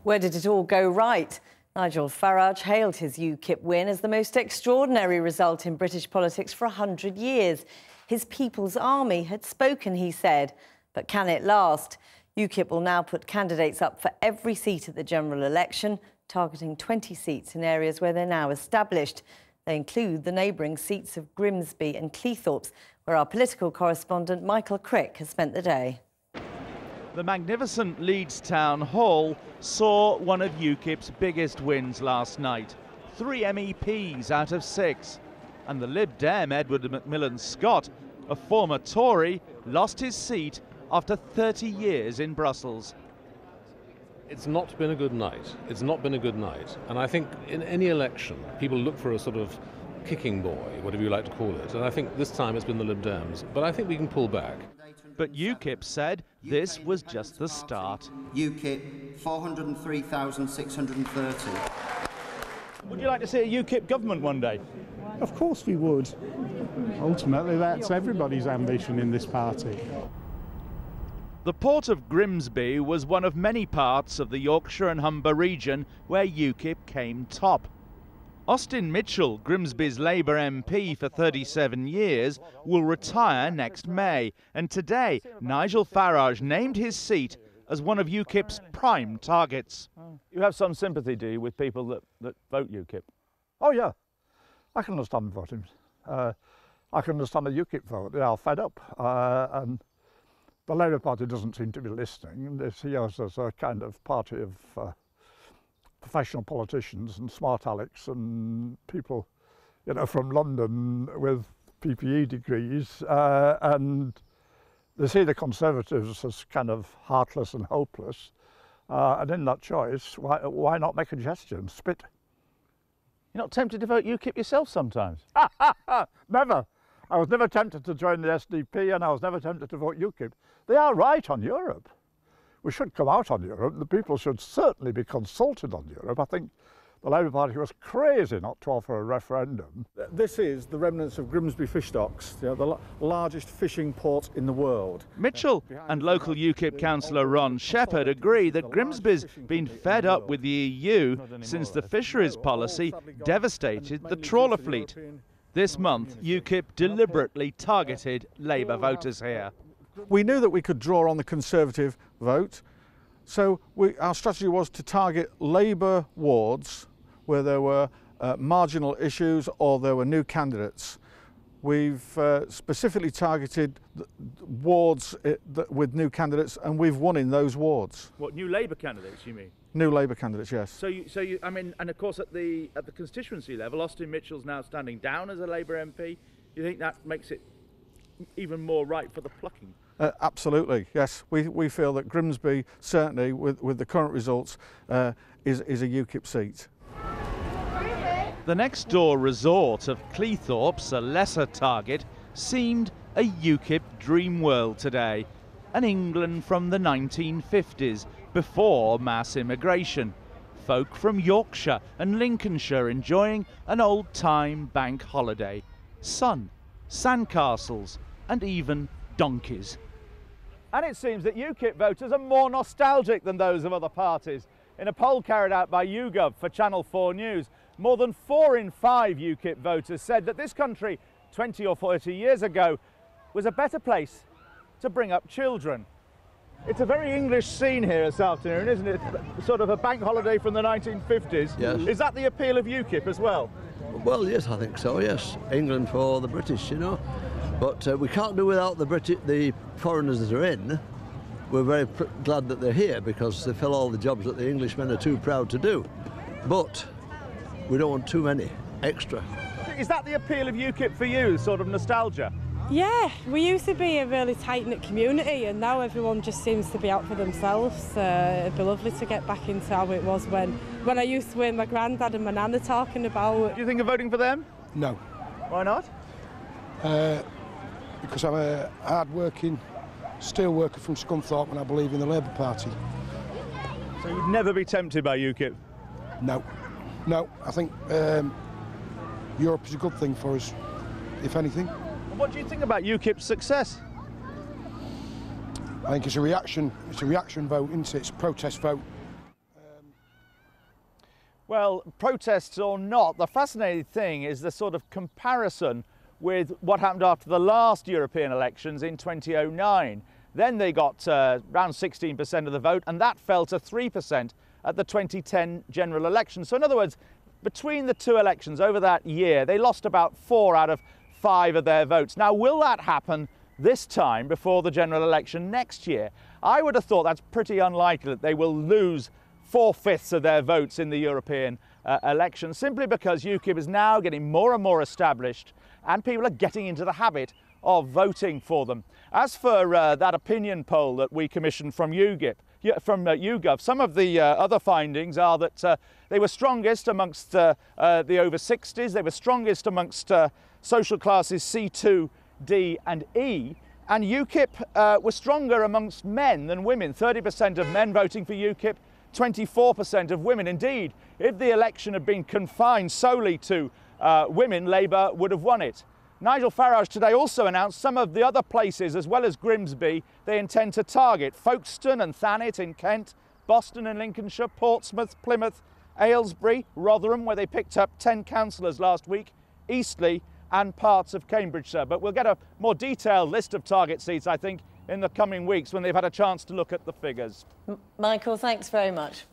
Where did it all go right? Nigel Farage hailed his UKIP win as the most extraordinary result in British politics for 100 years. His People's Army had spoken, he said. But can it last? UKIP will now put candidates up for every seat at the general election, targeting 20 seats in areas where they're now established. They include the neighbouring seats of Grimsby and Cleethorpes, where our political correspondent Michael Crick has spent the day. The magnificent Leeds Town Hall saw one of UKIP's biggest wins last night. 3 MEPs out of 6. And the Lib Dem Edward Macmillan-Scott, a former Tory, lost his seat after 30 years in Brussels. It's not been a good night. It's not been a good night. And I think in any election, people look for a sort of kicking boy, whatever you like to call it. And I think this time it's been the Lib Dems. But I think we can pull back. But UKIP said this was just the start. UKIP, 403,630. Would you like to see a UKIP government one day? Of course we would. Ultimately, that's everybody's ambition in this party. The port of Grimsby was one of many parts of the Yorkshire and Humber region where UKIP came top. Austin Mitchell, Grimsby's Labour MP for 37 years, will retire next May. And today, Nigel Farage named his seat as one of UKIP's prime targets. You have some sympathy, do you, with people that vote UKIP? Oh, yeah. I can understand voting. I can understand the UKIP vote. They are fed up. And the Labour Party doesn't seem to be listening. They see us as a kind of party of professional politicians and smart alecks and people, you know, from London with PPE degrees, and they see the Conservatives as kind of heartless and hopeless. And in that choice, why not make a gesture and spit? You're not tempted to vote UKIP yourself sometimes? Never. I was never tempted to join the SDP, and I was never tempted to vote UKIP. They are right on Europe. We should come out on Europe. The people should certainly be consulted on Europe. I think the Labour Party was crazy not to offer a referendum. This is the remnants of Grimsby fish docks, the largest fishing port in the world. Mitchell and local UKIP councillor Ron Shepherd agree that Grimsby's been fed up with the EU since the fisheries policy devastated the trawler fleet. This month, UKIP deliberately targeted Labour voters here. We knew that we could draw on the Conservative vote, so our strategy was to target Labour wards where there were marginal issues or there were new candidates. We've specifically targeted wards with new candidates, and we've won in those wards. What, new Labour candidates, you mean? New Labour candidates, yes. So you, I mean, and of course at the constituency level, Austin Mitchell's now standing down as a Labour MP. You think that makes it even more ripe for the plucking? Absolutely, yes. We feel that Grimsby, certainly with the current results, is a UKIP seat. The next door resort of Cleethorpes, a lesser target, seemed a UKIP dream world today. An England from the 1950s, before mass immigration. Folk from Yorkshire and Lincolnshire enjoying an old-time bank holiday. Sun, sandcastles, and even donkeys. And it seems that UKIP voters are more nostalgic than those of other parties. In a poll carried out by YouGov for Channel 4 News, more than 4 in 5 UKIP voters said that this country 20 or 30 years ago was a better place to bring up children. It's a very English scene here this afternoon, isn't it? Sort of a bank holiday from the 1950s. Yes. Is that the appeal of UKIP as well? Well, yes, I think so, yes. England for the British, you know. But we can't do without the foreigners that are in. We're very glad that they're here because they fill all the jobs that the Englishmen are too proud to do. But we don't want too many extra. Is that the appeal of UKIP for you, sort of nostalgia? Yeah, we used to be a really tight-knit community and now everyone just seems to be out for themselves. It'd be lovely to get back into how it was when I used to hear my granddad and my nana talking about. Do you think of voting for them? No. Why not? Because I'm a hard-working steel worker from Scunthorpe and I believe in the Labour Party. So you'd never be tempted by UKIP? No. No, I think Europe is a good thing for us, if anything. What do you think about UKIP's success? I think it's a reaction vote, isn't it? It's a protest vote. Well, protests or not, the fascinating thing is the sort of comparison with what happened after the last European elections in 2009. Then they got around 16% of the vote, and that fell to 3% at the 2010 general election. So in other words, between the two elections over that year, they lost about 4 out of 5 of their votes. Now, will that happen this time before the general election next year? I would have thought that's pretty unlikely that they will lose 4/5 of their votes in the European election, simply because UKIP is now getting more and more established and people are getting into the habit of voting for them. As for that opinion poll that we commissioned from YouGov, some of the other findings are that they were strongest amongst the over 60s, they were strongest amongst social classes C2, D and E, and UKIP was stronger amongst men than women. 30% of men voting for UKIP, 24% of women. Indeed, if the election had been confined solely to women, Labour would have won it. Nigel Farage today also announced some of the other places, as well as Grimsby, they intend to target: Folkestone and Thanet in Kent, Boston and Lincolnshire, Portsmouth, Plymouth, Aylesbury, Rotherham, where they picked up 10 councillors last week, Eastleigh and parts of Cambridgeshire. But we'll get a more detailed list of target seats, I think, in the coming weeks when they've had a chance to look at the figures. Michael, thanks very much.